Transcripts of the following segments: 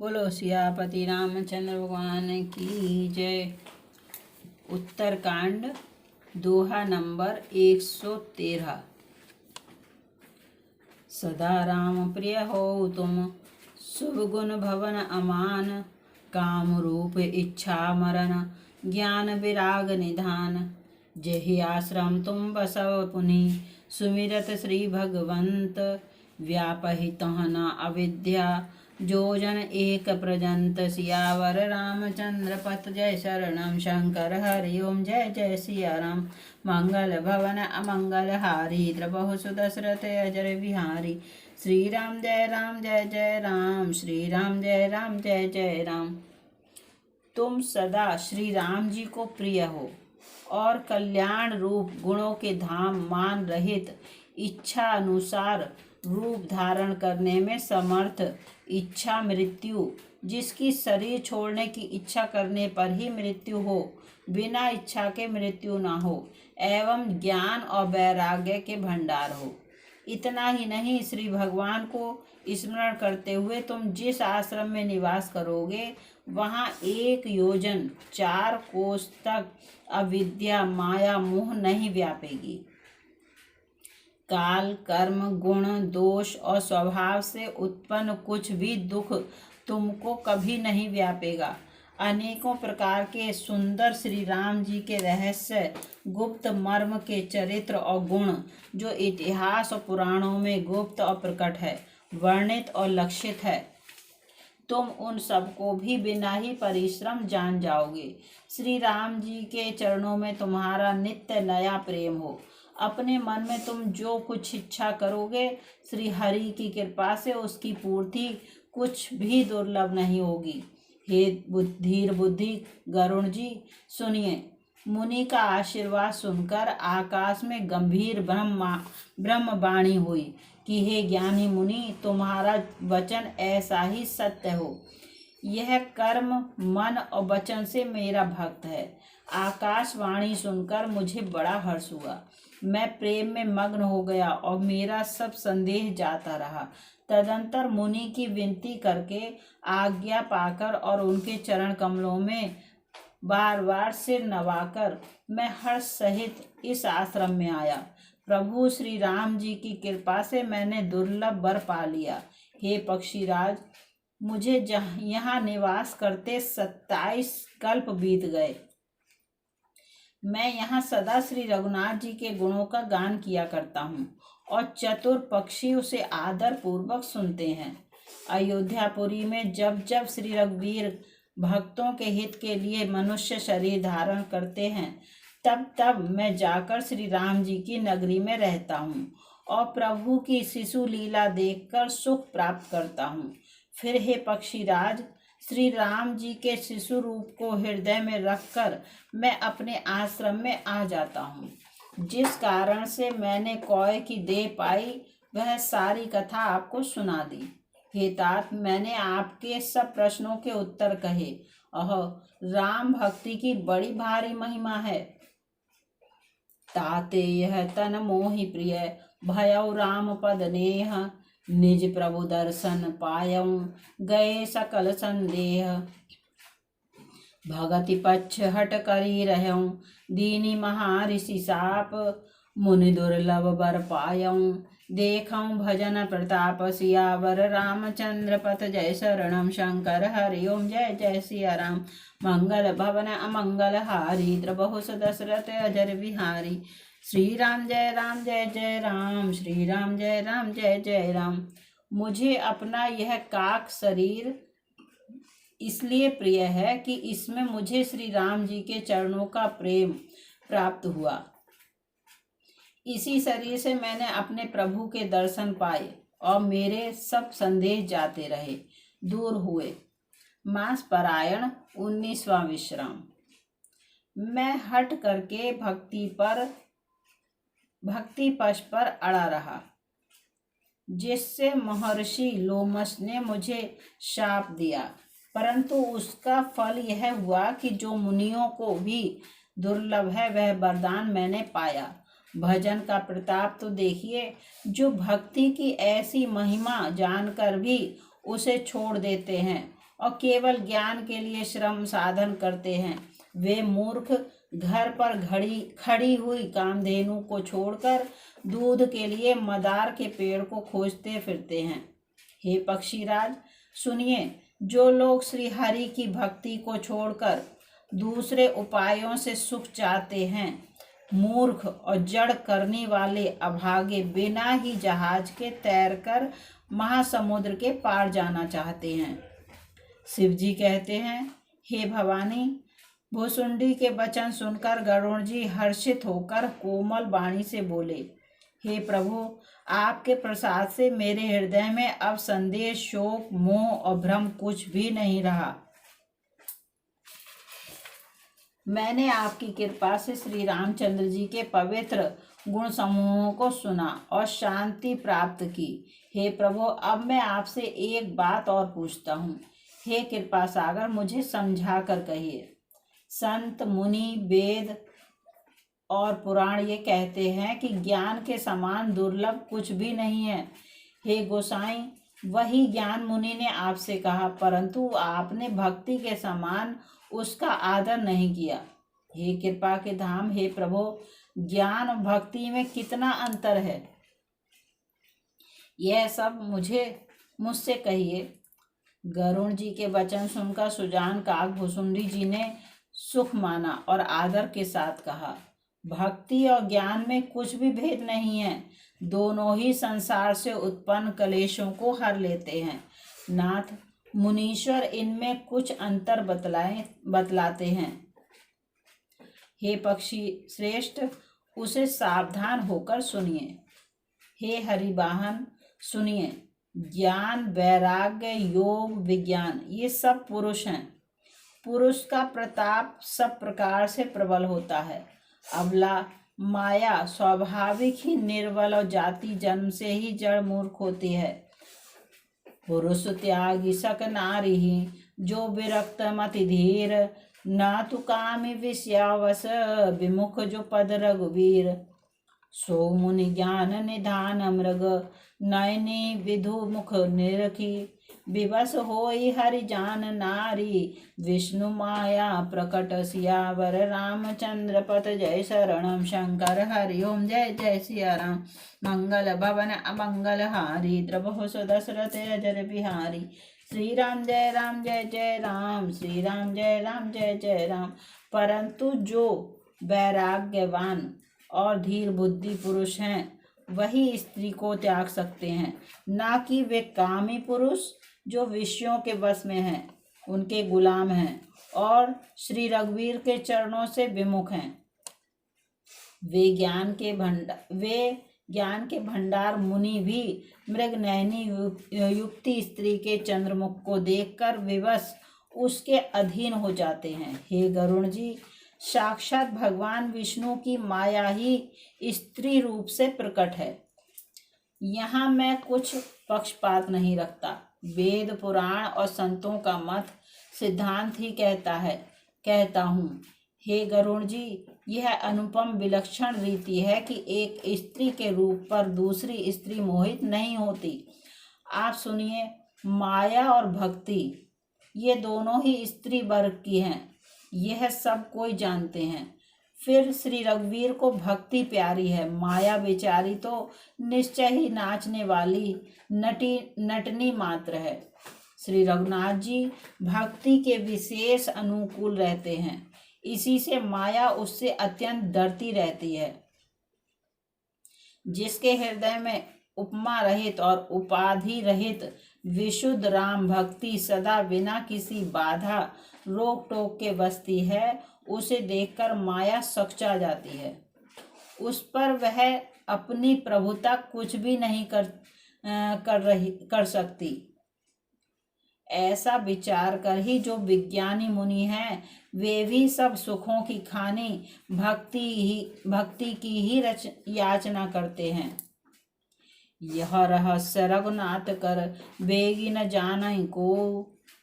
बोलो सियापति रामचंद्र भगवान की जय। उत्तरकांड दोहा नंबर 113। सदा राम प्रिय हो तुम, शुभ गुण भवन अमान, काम रूप इच्छा मरण, ज्ञान विराग निधान। जेहि आश्रम तुम बसव पुनि, सुमिरत श्री भगवंत, व्यापहि तह न अविद्या, जो जन एक प्रजंत। सियावर रामचंद्र पथ जय शरणम, शंकर हरि ओम जय जय सिया राम। मंगल भवन अमंगल हारी, द्रबहु सुदशरथ अजर बिहारी। श्री राम जय राम, श्री राम जय जय राम। तुम सदा श्री राम जी को प्रिय हो और कल्याण रूप गुणों के धाम, मान रहित, इच्छा अनुसार रूप धारण करने में समर्थ, इच्छा मृत्यु, जिसकी शरीर छोड़ने की इच्छा करने पर ही मृत्यु हो, बिना इच्छा के मृत्यु न हो, एवं ज्ञान और वैराग्य के भंडार हो। इतना ही नहीं, श्री भगवान को स्मरण करते हुए तुम जिस आश्रम में निवास करोगे, वहाँ 1 योजन 4 कोस तक अविद्या, माया, मोह नहीं व्यापेगी। काल, कर्म, गुण, दोष और स्वभाव से उत्पन्न कुछ भी दुख तुमको कभी नहीं व्यापेगा। अनेकों प्रकार के सुंदर श्री राम जी के रहस्य, गुप्त मर्म के चरित्र और गुण, जो इतिहास और पुराणों में गुप्त और प्रकट है, वर्णित और लक्षित है, तुम उन सबको भी बिना ही परिश्रम जान जाओगे। श्री राम जी के चरणों में तुम्हारा नित्य नया प्रेम हो। अपने मन में तुम जो कुछ इच्छा करोगे, श्री हरि की कृपा से उसकी पूर्ति कुछ भी दुर्लभ नहीं होगी। हे धीर बुद्धि गरुण जी, सुनिए। मुनि का आशीर्वाद सुनकर आकाश में गंभीर ब्रह्मवाणी हुई कि हे ज्ञानी मुनि, तुम्हारा वचन ऐसा ही सत्य हो। यह कर्म, मन और वचन से मेरा भक्त है। आकाशवाणी सुनकर मुझे बड़ा हर्ष हुआ। मैं प्रेम में मग्न हो गया और मेरा सब संदेह जाता रहा। तदंतर मुनि की विनती करके आज्ञा पाकर और उनके चरण कमलों में बार बार सिर नवाकर मैं हर्ष सहित इस आश्रम में आया। प्रभु श्री राम जी की कृपा से मैंने दुर्लभ वर पा लिया। हे पक्षीराज, मुझे यहाँ निवास करते 27 कल्प बीत गए। मैं यहाँ सदा श्री रघुनाथ जी के गुणों का गान किया करता हूँ और चतुर पक्षी उसे आदर पूर्वक सुनते हैं। अयोध्यापुरी में जब जब श्री रघुवीर भक्तों के हित के लिए मनुष्य शरीर धारण करते हैं, तब तब मैं जाकर श्री राम जी की नगरी में रहता हूँ और प्रभु की शिशु लीला देखकर सुख प्राप्त करता हूँ। फिर हे पक्षीराज, श्री राम जी के शिशु रूप को हृदय में रखकर मैं अपने आश्रम में आ जाता हूँ। जिस कारण से मैंने कौए की देह पाई, वह सारी कथा आपको सुना दी। हे तात, मैंने आपके सब प्रश्नों के उत्तर कहे। राम भक्ति की बड़ी भारी महिमा है। ताते यह तन मोहि प्रिय, भयउ राम पद नेह, निज प्रभु दर्शन पायऊ, गए सकल संदेह। भगति पक्ष हट करी रहूं, दीनी महाऋषि साप, मुनि दुर्लभ बर पायऊ, देखऊं भजन प्रताप। सियावर रामचंद्र पथ जय शरणम, शंकर हरि ओम जय जय सिया राम। मंगल भवन अमंगल हारी, द्रबहु सुदशरथ अजर बिहारी। श्री राम जय राम, श्री राम जय जय राम। मुझे अपना यह काक शरीर इसलिए प्रिय है कि इसमें मुझे श्री राम जी के चरणों का प्रेम प्राप्त हुआ। इसी शरीर से मैंने अपने प्रभु के दर्शन पाए और मेरे सब संदेह जाते रहे, दूर हुए। मास परायण 19वां विश्राम। मैं हट करके भक्ति पश पर अड़ा रहा, जिससे महर्षि लोमश ने मुझे शाप दिया, परंतु उसका फल यह हुआ कि जो मुनियों को भी दुर्लभ है, वह वरदान मैंने पाया। भजन का प्रताप तो देखिए, जो भक्ति की ऐसी महिमा जानकर भी उसे छोड़ देते हैं और केवल ज्ञान के लिए श्रम साधन करते हैं, वे मूर्ख घर पर खड़ी हुई कामधेनु को छोड़कर दूध के लिए मदार के पेड़ को खोजते फिरते हैं। हे पक्षीराज, सुनिए, जो लोग श्री हरि की भक्ति को छोड़कर दूसरे उपायों से सुख चाहते हैं, मूर्ख और जड़ करने वाले अभागे बिना ही जहाज के तैरकर महासमुद्र के पार जाना चाहते हैं। शिव जी कहते हैं, हे भवानी, भुसुंडी के वचन सुनकर गरुड़ जी हर्षित होकर कोमल वाणी से बोले, हे प्रभु, आपके प्रसाद से मेरे हृदय में अब संदेह, शोक, मोह और भ्रम कुछ भी नहीं रहा। मैंने आपकी कृपा से श्री रामचंद्र जी के पवित्र गुण समूहों को सुना और शांति प्राप्त की। हे प्रभु, अब मैं आपसे एक बात और पूछता हूँ। हे कृपा सागर, मुझे समझा कर कहिए। संत, मुनि, वेद और पुराण ये कहते हैं कि ज्ञान के समान दुर्लभ कुछ भी नहीं है। हे गोसाई, वही ज्ञान मुनि ने आपसे कहा, परंतु आपने भक्ति के समान उसका आदर नहीं किया। हे कृपा के धाम, हे प्रभु, ज्ञान और भक्ति में कितना अंतर है, यह सब मुझसे कहिए। गरुड़ जी के वचन सुनकर सुजान काक भुसुंडी जी ने सुख माना और आदर के साथ कहा, भक्ति और ज्ञान में कुछ भी भेद नहीं है, दोनों ही संसार से उत्पन्न क्लेशों को हर लेते हैं। नाथ, मुनीश्वर इनमें कुछ अंतर बतलाते हैं। हे पक्षी श्रेष्ठ, उसे सावधान होकर सुनिए। हे हरिवाहन, सुनिए, ज्ञान, वैराग्य, योग, विज्ञान ये सब पुरुष हैं। पुरुष का प्रताप सब प्रकार से प्रबल होता है। अबला माया स्वाभाविक ही निर्बल और जाति जन्म से ही जड़ मूर्ख होती है। पुरुष त्यागी सक नारी ही, जो विरक्त मति धीर, न तु कामी विषयावस, विमुख जो पद रघुवीर। सो मुनि ज्ञान निधान मृग, नयनी विधु मुख निरखी, विवश होई हरि जान नारी, विष्णु माया प्रकट सियावर, रामचंद्र पत जय शरणम, शंकर हरि ओम जय जय सिया राम, मंगल भवन अमंगल हारी, द्रवहु सुदशरथ अजर बिहारी, श्री राम जय जय राम, श्री राम जय जय राम। परंतु जो वैराग्यवान और धीर बुद्धि पुरुष हैं, वही स्त्री को त्याग सकते हैं, ना कि वे कामी पुरुष जो विषयों के वश में हैं, उनके गुलाम हैं और श्री रघुवीर के चरणों से विमुख हैं। वे ज्ञान के भंडार मुनि भी मृग नयनी युक्ति स्त्री के चंद्रमुख को देखकर विवश उसके अधीन हो जाते हैं। हे गरुड़ जी, साक्षात भगवान विष्णु की माया ही स्त्री रूप से प्रकट है। यहाँ मैं कुछ पक्षपात नहीं रखता। वेद, पुराण और संतों का मत सिद्धांत ही कहता हूँ। हे गरुड़ जी, यह अनुपम विलक्षण रीति है कि एक स्त्री के रूप पर दूसरी स्त्री मोहित नहीं होती। आप सुनिए, माया और भक्ति ये दोनों ही स्त्री वर्ग की हैं, यह सब कोई जानते हैं। फिर श्री रघुवीर को भक्ति प्यारी है, माया बेचारी तो निश्चय ही नाचने वाली नटनी मात्र है। श्री रघुनाथ जी भक्ति के विशेष अनुकूल रहते हैं, इसी से माया उससे अत्यंत डरती रहती है। जिसके हृदय में उपमा रहित और उपाधि रहित विशुद्ध राम भक्ति सदा बिना किसी बाधा रोक टोक के बसती है, उसे देखकर माया सकचा जाती है। उस पर वह अपनी प्रभुता कुछ भी नहीं कर सकती। ऐसा विचार कर ही जो विज्ञानी मुनि हैं, वे भी सब सुखों की खानी भक्ति की ही याचना करते हैं। यह रहस्य रघुनाथ कर बेगी न जानई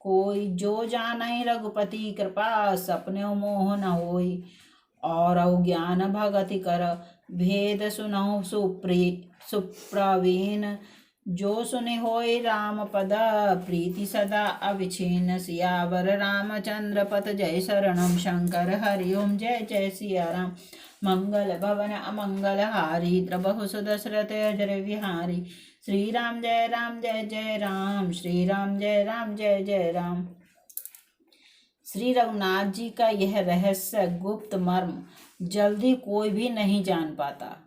कोई, जो जानई रघुपति कृपा, सपने मोह न होई। और ज्ञान भगति कर भेद सुनहु सुप्रवीण, जो सुने होय राम पद, प्रीति सदा अविछिन्न। सियावर रामचंद्र पत, जय शरणम शंकर हरि ओम। जय जय सिया राम। मंगल भवन अमंगल हारी, द्रबहु सुदशरथ अजर विहारी। श्री राम जय जय राम, श्री राम जय जय राम। श्री रघुनाथ जी का यह रहस्य गुप्त मर्म जल्दी कोई भी नहीं जान पाता।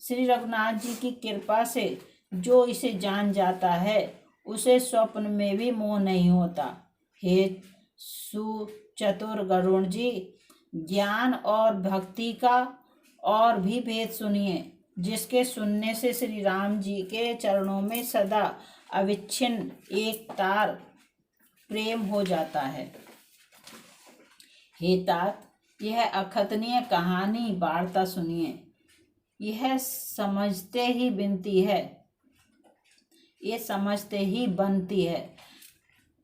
श्री रघुनाथ जी की कृपा से जो इसे जान जाता है उसे स्वप्न में भी मोह नहीं होता। हे सुचतुर गरुण जी, ज्ञान और भक्ति का और भी भेद सुनिए, जिसके सुनने से श्री राम जी के चरणों में सदा अविच्छिन्न एक तार प्रेम हो जाता है। हे तात, यह अकथनीय कहानी वार्ता सुनिए। यह समझते ही बनती है,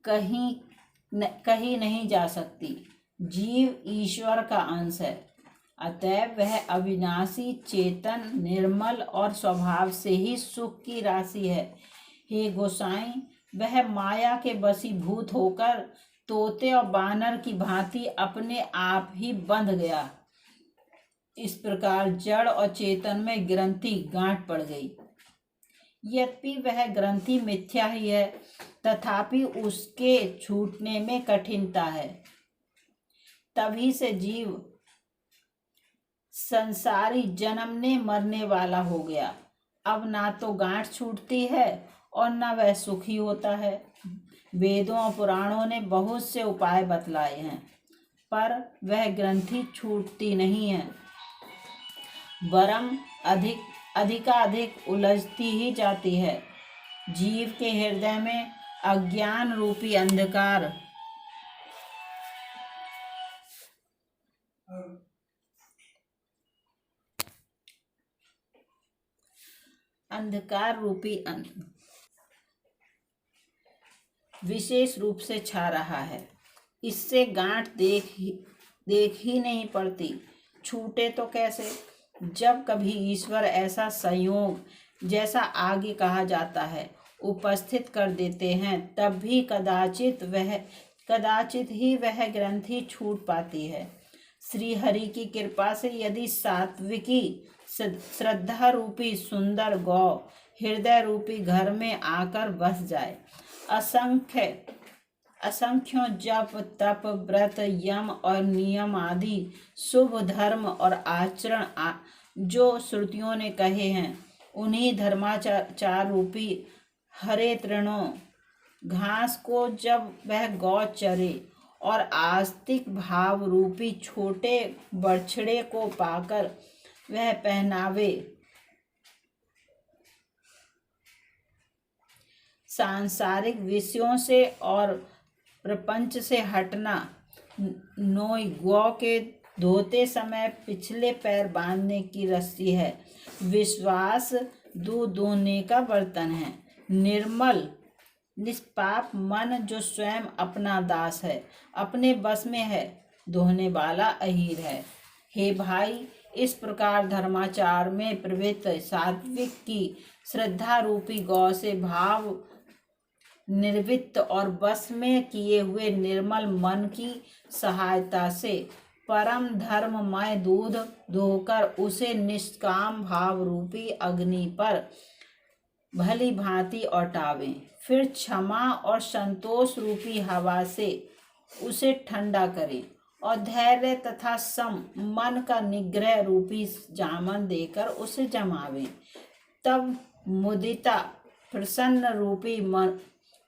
कहीं नहीं जा सकती। जीव ईश्वर का अंश है, अतएव वह अविनाशी, चेतन, निर्मल और स्वभाव से ही सुख की राशि है। हे गोसाई, वह माया के वशीभूत होकर तोते और बानर की भांति अपने आप ही बंध गया। इस प्रकार जड़ और चेतन में ग्रंथि गांठ पड़ गई। यद्यपि वह ग्रंथि मिथ्या ही है, तथापि उसके छूटने में कठिनता है। तभी से जीव संसारी जन्मने मरने वाला हो गया। अब ना तो गांठ छूटती है और न वह सुखी होता है। वेदों और पुराणों ने बहुत से उपाय बतलाए हैं, पर वह ग्रंथि छूटती नहीं है, वरम अधिकाधिक उलझती ही जाती है। जीव के हृदय में अज्ञान रूपी अंधकार रूपी विशेष रूप से छा रहा है। इससे गांठ देख ही नहीं पड़ती, छूटे तो कैसे? जब कभी ईश्वर ऐसा संयोग, जैसा आगे कहा जाता है, उपस्थित कर देते हैं, तब भी कदाचित ही वह ग्रंथि छूट पाती है। श्री हरि की कृपा से यदि सात्विकी श्रद्धा रूपी सुंदर गौ हृदय रूपी घर में आकर बस जाए, असंख्यों जप तप व्रत यम और नियम आदि शुभ धर्म और आचरण जो श्रुतियों ने कहे हैं, उन्हीं धर्माचार रूपी हरे तृणों घास को जब वह गौ चरे और आस्तिक भाव रूपी छोटे बछड़े को पाकर वह पहनावे, सांसारिक विषयों से और प्रपंच से हटना, नोई गौ के धोते समय पिछले पैर बांधने की रस्सी है, विश्वास दूध दोहने का बर्तन है, निर्मल निष्पाप मन जो स्वयं अपना दास है, अपने बस में है, दोहने वाला अहीर है। हे भाई, इस प्रकार धर्माचार में प्रवृत्त सात्विक की श्रद्धा रूपी गौ से भाव निर्वित्त और बस में किए हुए निर्मल मन की सहायता से परम धर्ममय दूध धोकर उसे निष्काम भाव रूपी अग्नि पर भली भांति औटावें, फिर क्षमा और संतोष रूपी हवा से उसे ठंडा करें और धैर्य तथा सम मन का निग्रह रूपी जामन देकर उसे जमावें। तब मुदिता प्रसन्न रूपी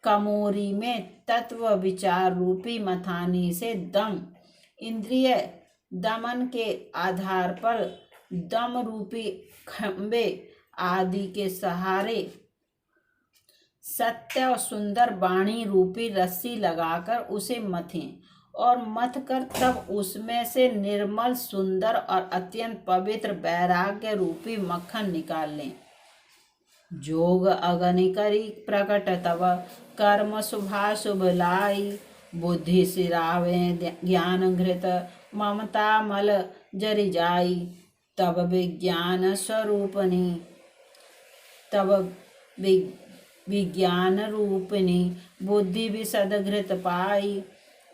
कमोरी में तत्व विचार रूपी मथानी से दम इंद्रिय दमन के आधार पर दम रूपी खंबे आदि के सहारे सत्य और सुंदर वाणी रूपी रस्सी लगाकर उसे मथें और मथ कर तब उसमें से निर्मल सुंदर और अत्यंत पवित्र वैराग्य रूपी मक्खन निकाल लें। जोग अगनि करी प्रकट तब कर्म शुभाशुभ लाई, बुद्धि सिरावे ज्ञान घृत ममता मल जरि जाई, तब विज्ञान स्वरूपनी तब विज्ञान रूपिणी बुद्धि विशद घृत पाई।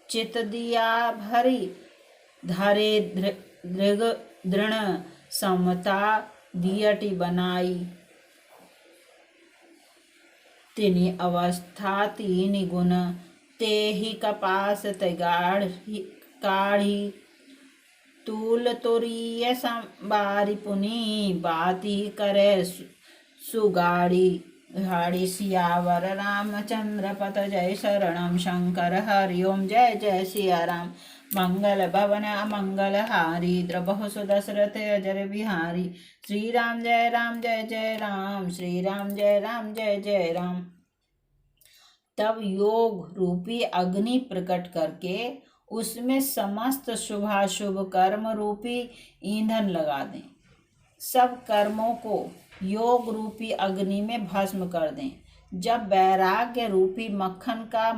चित दिया भरी धरे दृग दृढ़ समता दियटी बनाई। तिनि अवस्था तीन गुण ते ही कपास तैगाढ़ काढ़ी। तूल तुरीय संबारी पुनी बाती करे सुगाड़ी। घाड़ी सियावर रामचंद्र पत जय शरणम शंकर हरिओम जय जय सिया राम। मंगल भवन अमंगल हारी द्रबहु सुदशरथ अजर बिहारी। श्री राम जय जय राम श्री राम जय जय राम। तब योग रूपी अग्नि प्रकट करके उसमें समस्त शुभाशुभ कर्म रूपी ईंधन लगा दें। सब कर्मों को योग रूपी अग्नि में भस्म कर दें। जब वैराग्य रूपी मक्खन का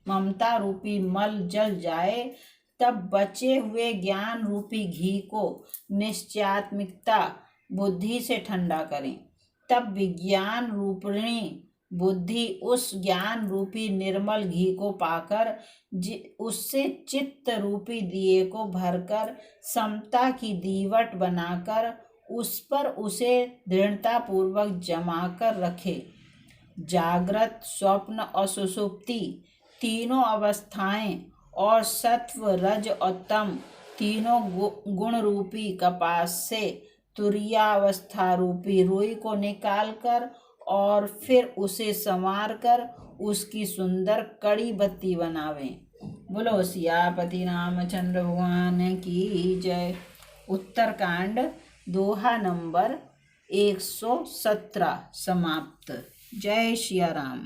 ममता रूपी मल जल जाए, तब बचे हुए ज्ञान रूपी घी को निश्चयात्मिकता बुद्धि से ठंडा करें। तब विज्ञान रूपिणी बुद्धि उस ज्ञान रूपी निर्मल घी को पाकर उससे चित्त रूपी दिए को भरकर समता की दीवट बनाकर उस पर उसे दृढ़ता पूर्वक जमा कर रखे। जागृत, स्वप्न और सुषुप्ति तीनों अवस्थाएं और सत्व, रज और तम तीनों गुण रूपी कपास से तुरीयावस्था रूपी रुई को निकालकर और फिर उसे संवार कर उसकी सुंदर कड़ी बत्ती बनावें। बोलो सियापति रामचंद्र भगवान की जय। उत्तरकांड दोहा नंबर 117 समाप्त। जय सिया राम।